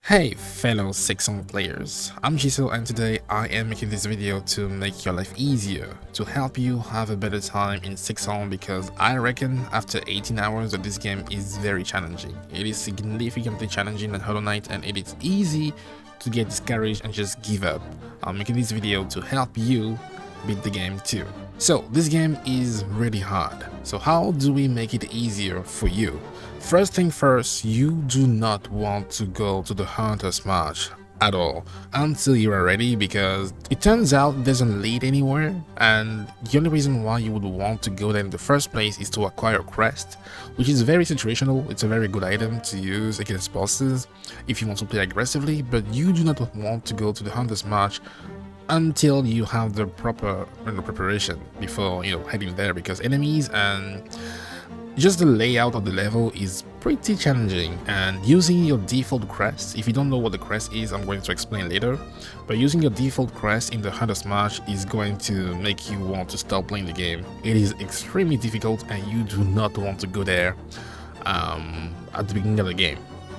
Hey fellow Silksong players, I'm Jisoo and today I am making this video to make your life easier, to help you have a better time in Silksong because I reckon after 18 hours that this game is very challenging. It is significantly challenging than Hollow Knight and it is easy to get discouraged and just give up. I'm making this video to help you beat the game too. So this game is really hard. So how do we make it easier for you? First thing first, you do not want to go to the Hunter's March at all until you are ready because it turns out it doesn't lead anywhere, and the only reason why you would want to go there in the first place is to acquire a crest, which is very situational. It's a very good item to use against bosses if you want to play aggressively, but you do not want to go to the Hunter's March until you have the proper preparation before heading there, because enemies and just the layout of the level is pretty challenging. And using your default crest, if you don't know what the crest is, I'm going to explain later, but using your default crest in the Hunter's March is going to make you want to stop playing the game. It is extremely difficult and you do not want to go there at the beginning of the game.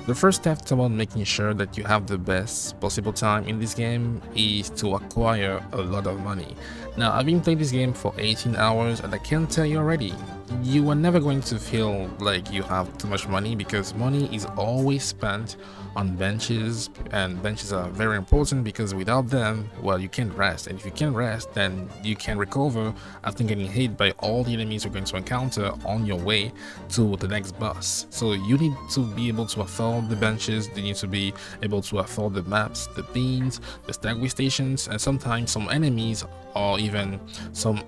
The first step toward making sure that you have the best possible time in this game is to acquire a lot of money. Now, I've been playing this game for 18 hours and I can tell you already, you are never going to feel like you have too much money because money is always spent on benches, and benches are very important because without them, well, you can't rest, and if you can't rest, then you can recover after getting hit by all the enemies you're going to encounter on your way to the next boss. So you need to be able to afford the benches, you need to be able to afford the maps, the beans, the stagway stations, and sometimes some enemies or even some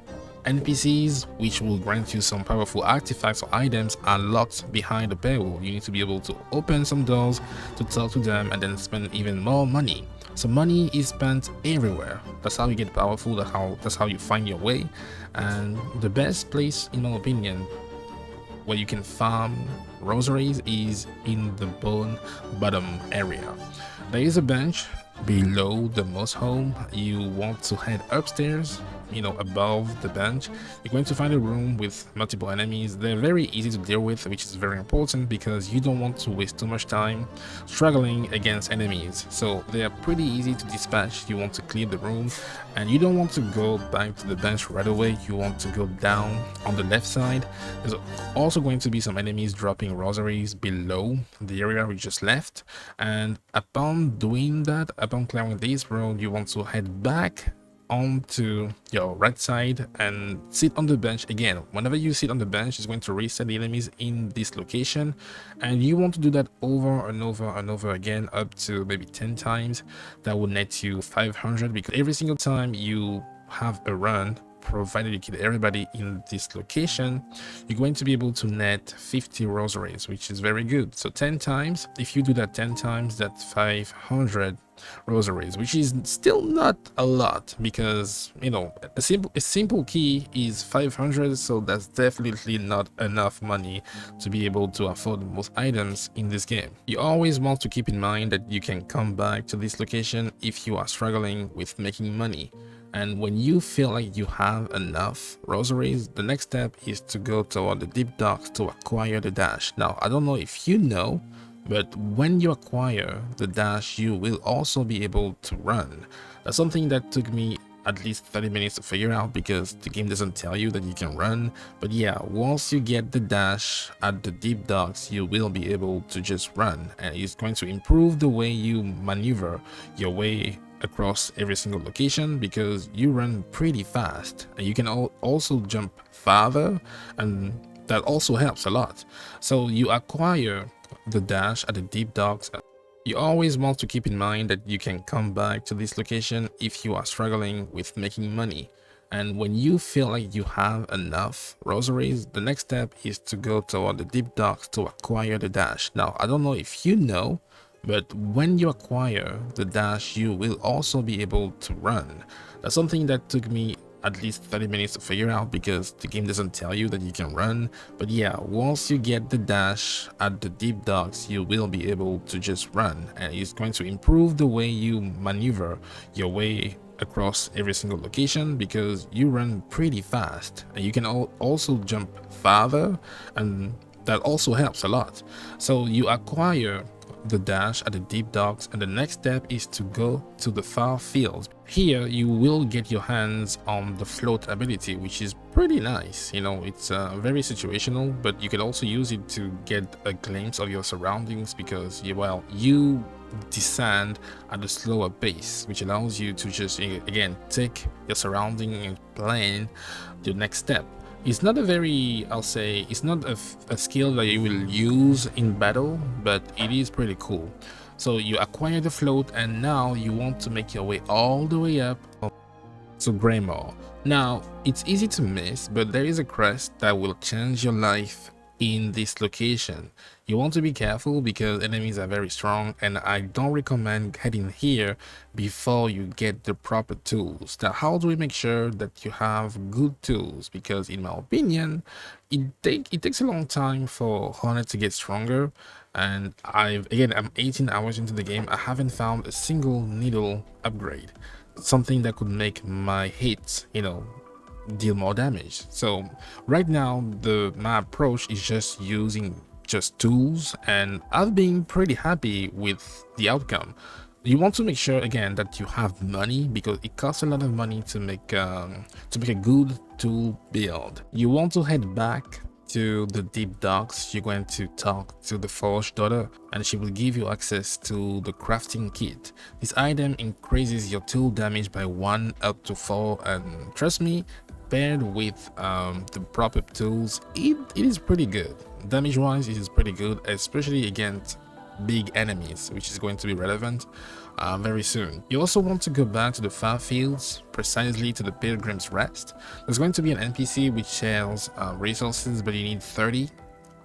NPCs which will grant you some powerful artifacts or items are locked behind the paywall. You need to be able to open some doors to talk to them and then spend even more money. So money is spent everywhere. That's how you get powerful, that's how you find your way. And the best place, in my opinion, where you can farm rosaries is in the bottom area. There is a bench below the most home. You want to head upstairs, above the bench. You're going to find a room with multiple enemies. They're very easy to deal with, which is very important because you don't want to waste too much time struggling against enemies. So they are pretty easy to dispatch. You want to clear the room and you don't want to go back to the bench right away. You want to go down on the left side. There's also going to be some enemies dropping rosaries below the area we just left, and upon doing that, upon clearing this road, you want to head back onto your right side and sit on the bench again. Whenever you sit on the bench, it's going to reset the enemies in this location, and you want to do that over and over and over again up to maybe 10 times. That will net you 500 because every single time you have a run, provided you kill everybody in this location, you're going to be able to net 50 rosaries, which is very good. So 10 times, if you do that 10 times, that's 500 rosaries, which is still not a lot because a simple key is 500, so that's definitely not enough money to be able to afford most items in this game. You always want to keep in mind that you can come back to this location if you are struggling with making money. And when you feel like you have enough rosaries, the next step is to go toward the deep docks to acquire the dash. Now, I don't know if you know, but when you acquire the dash, you will also be able to run. That's something that took me at least 30 minutes to figure out because the game doesn't tell you that you can run. But yeah, once you get the dash at the deep docks, you will be able to just run, and it's going to improve the way you maneuver your way across every single location because you run pretty fast, and you can also jump farther, and that also helps a lot. So you acquire the dash at the deep docks. You always want to keep in mind that you can come back to this location if you are struggling with making money. And when you feel like you have enough rosaries, the next step is to go toward the deep docks to acquire the dash. Now, I don't know if you know, but when you acquire the dash, you will also be able to run. That's something that took me at least 30 minutes to figure out because the game doesn't tell you that you can run. But yeah, once you get the dash at the deep docks, you will be able to just run, and it's going to improve the way you maneuver your way across every single location because you run pretty fast, and you can also jump farther, and that also helps a lot. So you acquire the dash at the deep docks, and the next step is to go to the far fields. Here you will get your hands on the float ability, which is pretty nice. You know, it's very situational, but you can also use it to get a glimpse of your surroundings, because you descend at a slower pace, which allows you to just again take your surrounding and plan the next step. It's not a very, I'll say, it's not a skill that you will use in battle, but it is pretty cool. So you acquire the float, and now you want to make your way all the way up to Greymore. Now, it's easy to miss, but there is a crest that will change your life in this location. You want to be careful because enemies are very strong, and I don't recommend heading here before you get the proper tools. Now, how do we make sure that you have good tools? Because in my opinion, it takes a long time for Hornet to get stronger, and I'm 18 hours into the game. I haven't found a single needle upgrade, something that could make my hits, you know, deal more damage. So right now my approach is just using just tools, and I've been pretty happy with the outcome. You want to make sure again that you have money, because it costs a lot of money to make a good tool build. You want to head back to the deep docks. You're going to talk to the Forge daughter, and she will give you access to the crafting kit. This item increases your tool damage by 1 up to 4, and trust me, paired with the proper tools, it is pretty good. Damage wise, it is pretty good, especially against big enemies, which is going to be relevant very soon. You also want to go back to the far fields, precisely to the Pilgrim's Rest. There's going to be an NPC which shares resources, but you need 30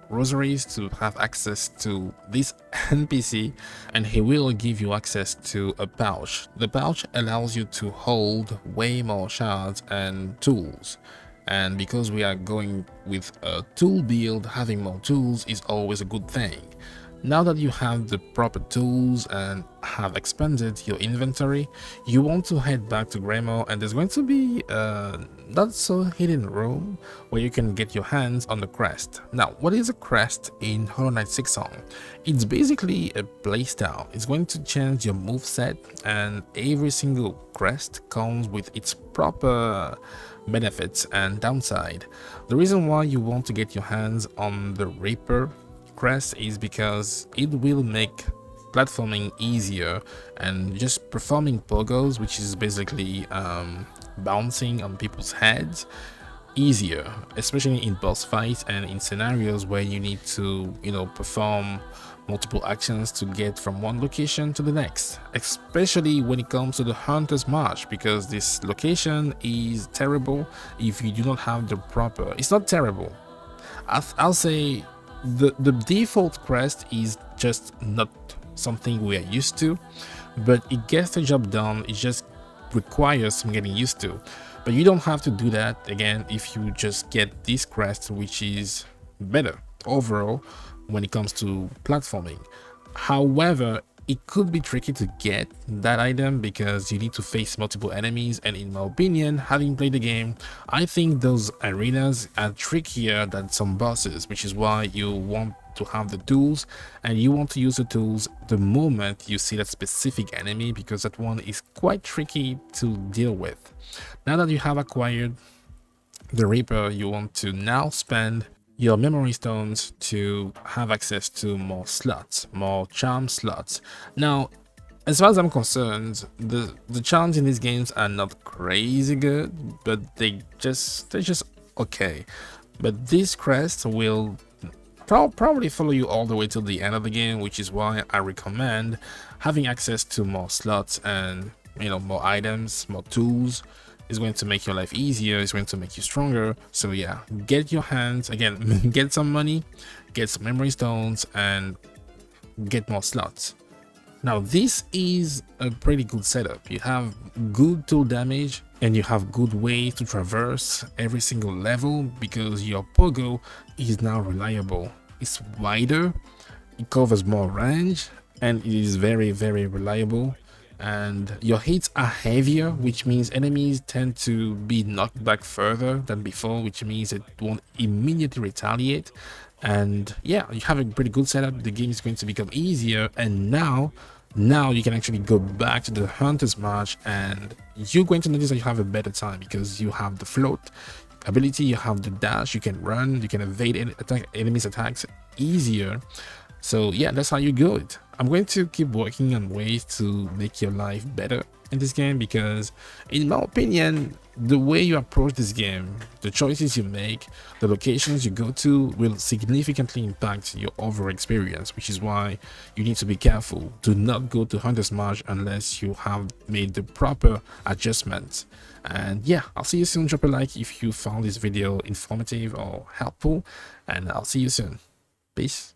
rosaries to have access to this NPC, and he will give you access to a pouch. The pouch allows you to hold way more shards and tools, and because we are going with a tool build, having more tools is always a good thing. Now that you have the proper tools and have expanded your inventory, you want to head back to Greymore, and there's going to be a not so hidden room where you can get your hands on the crest. Now, what is a crest in Hollow Knight Silksong? It's basically a playstyle. It's going to change your moveset, and every single crest comes with its proper benefits and downside. The reason why you want to get your hands on the Reaper Crest is because it will make platforming easier, and just performing pogos, which is basically bouncing on people's heads, easier, especially in boss fights and in scenarios where you need to, you know, perform multiple actions to get from one location to the next, especially when it comes to the Hunter's March, because this location is terrible if you do not have the proper, it's not terrible, I'll say the default crest is just not something we are used to, but it gets the job done. It just requires some getting used to, but you don't have to do that again if you just get this crest, which is better overall when it comes to platforming. However, it could be tricky to get that item because you need to face multiple enemies, and in my opinion, having played the game, I think those arenas are trickier than some bosses, which is why you want to have the tools, and you want to use the tools the moment you see that specific enemy, because that one is quite tricky to deal with. Now that you have acquired the Reaper, you want to now spend your memory stones to have access to more slots, more charm slots. Now, as far as I'm concerned, the charms in these games are not crazy good, but they're just okay. But this crest will probably follow you all the way till the end of the game, which is why I recommend having access to more slots and, you know, more items, more tools. Is going to make your life easier, it's going to make you stronger. So yeah, get your hands, again, get some money, get some memory stones, and get more slots. Now this is a pretty good setup. You have good tool damage, and you have good ways to traverse every single level, because your pogo is now reliable. It's wider, it covers more range, and it is very reliable. And your hits are heavier, which means enemies tend to be knocked back further than before, which means it won't immediately retaliate. and yeah, you have a pretty good setup. The game is going to become easier, and now you can actually go back to the hunters march, and you're going to notice that you have a better time because you have the float ability, you have the dash, you can run, you can evade attack enemies attacks easier. So yeah, that's how you go it. I'm going to keep working on ways to make your life better in this game, because in my opinion, the way you approach this game, the choices you make, the locations you go to will significantly impact your overall experience, which is why you need to be careful. Do not go to Hunter's March unless you have made the proper adjustments. And yeah, I'll see you soon. Drop a like if you found this video informative or helpful, and I'll see you soon. Peace.